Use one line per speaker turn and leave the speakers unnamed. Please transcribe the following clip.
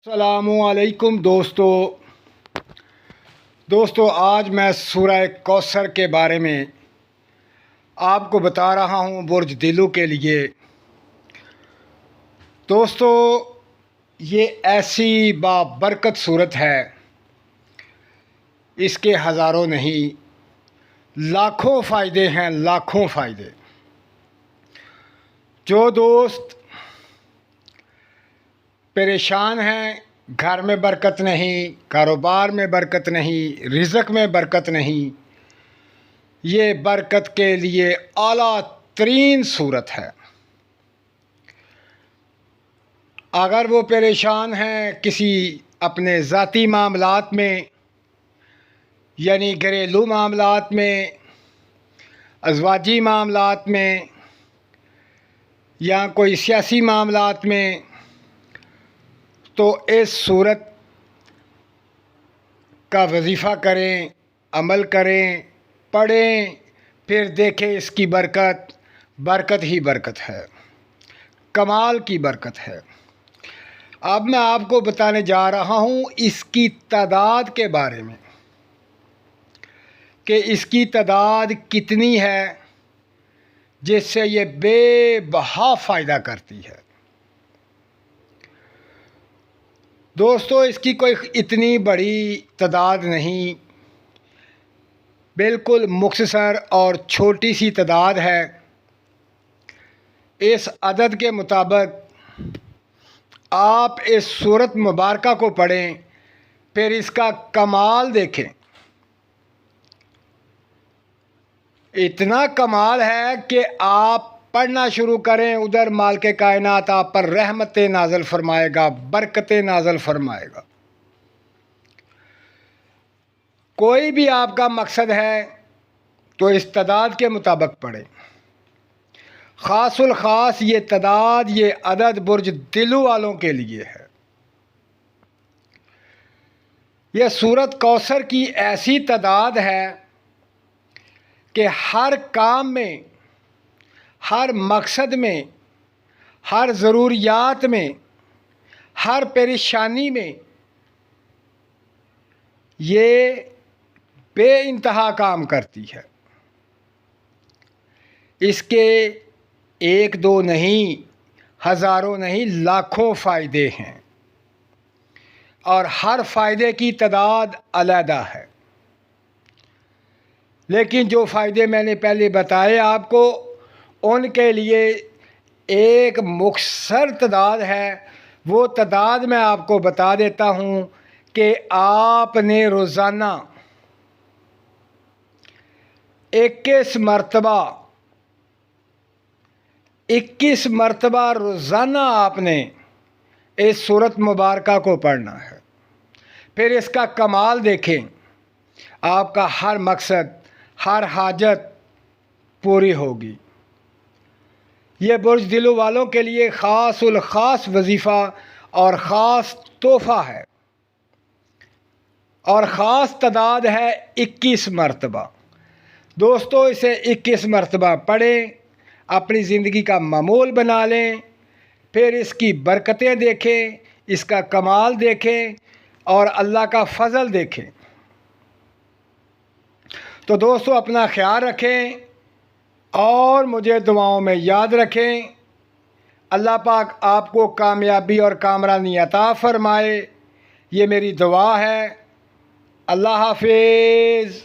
अस्सलामुअलैकुम दोस्तों आज मैं सूरह कौसर के बारे में आपको बता रहा हूँ बुर्ज दिलू के लिए। दोस्तों ये ऐसी बाबरकत सूरत है, इसके हज़ारों नहीं लाखों फ़ायदे हैं, लाखों फ़ायदे। जो दोस्त परेशान हैं, घर में बरकत नहीं, कारोबार में बरकत नहीं, रिज़्क़ में बरकत नहीं, ये बरकत के लिए आला तरीन सूरत है। अगर वो परेशान हैं किसी अपने ज़ाती मामलात में, यानी घरेलू मामलात में, अज़वाजी मामलात में, या कोई सियासी मामलात में, तो इस सूरत का वजीफ़ा करें, अमल करें, पढ़ें, फिर देखें इसकी बरकत ही बरकत है, कमाल की बरकत है। अब मैं आपको बताने जा रहा हूँ इसकी तादाद के बारे में कि इसकी तादाद कितनी है जिससे ये बेबहा फ़ायदा करती है। दोस्तों इसकी कोई इतनी बड़ी तादाद नहीं, बिल्कुल मुख्तसर और छोटी सी तादाद है। इस अदद के मुताबिक आप इस सूरत मुबारका को पढ़ें, फिर इसका कमाल देखें। इतना कमाल है कि आप पढ़ना शुरू करें, उधर माल के कायनात आप पर रहमतें नाज़िल फरमाएगा, बरकतें नाज़िल फरमाएगा। कोई भी आपका मकसद है तो इस तादाद के मुताबिक पढ़ें। ख़ासुल ख़ास ये तादाद, ये अदद बुर्ज दिलू वालों के लिए है। यह सूरत कौसर की ऐसी तादाद है कि हर काम में, हर मकसद में, हर ज़रूरियात में, हर परेशानी में ये बेइंतहा काम करती है। इसके एक दो नहीं, हज़ारों नहीं, लाखों फ़ायदे हैं और हर फ़ायदे की तादाद अलग है। लेकिन जो फ़ायदे मैंने पहले बताए आपको, उनके लिए एक मुख्तसर तादाद है। वो तादाद मैं आपको बता देता हूँ कि आपने रोज़ाना 21 मरतबा रोज़ाना आपने इस सूरत मुबारका को पढ़ना है। फिर इसका कमाल देखें, आपका हर मकसद, हर हाजत पूरी होगी। ये बुर्ज दिलू वालों के लिए ख़ासुल ख़ास वजीफ़ा और ख़ास तोहफ़ा है और ख़ास तादाद है 21 मरतबा। दोस्तों इसे 21 मरतबा पढ़ें, अपनी ज़िंदगी का मामूल बना लें, फिर इसकी बरकतें देखें, इसका कमाल देखें और अल्लाह का फ़ज़ल देखें। तो दोस्तों अपना ख्याल रखें और मुझे दुआओं में याद रखें। अल्लाह पाक आपको कामयाबी और कामरानी अता फ़रमाए, ये मेरी दुआ है। अल्लाह हाफ़िज़।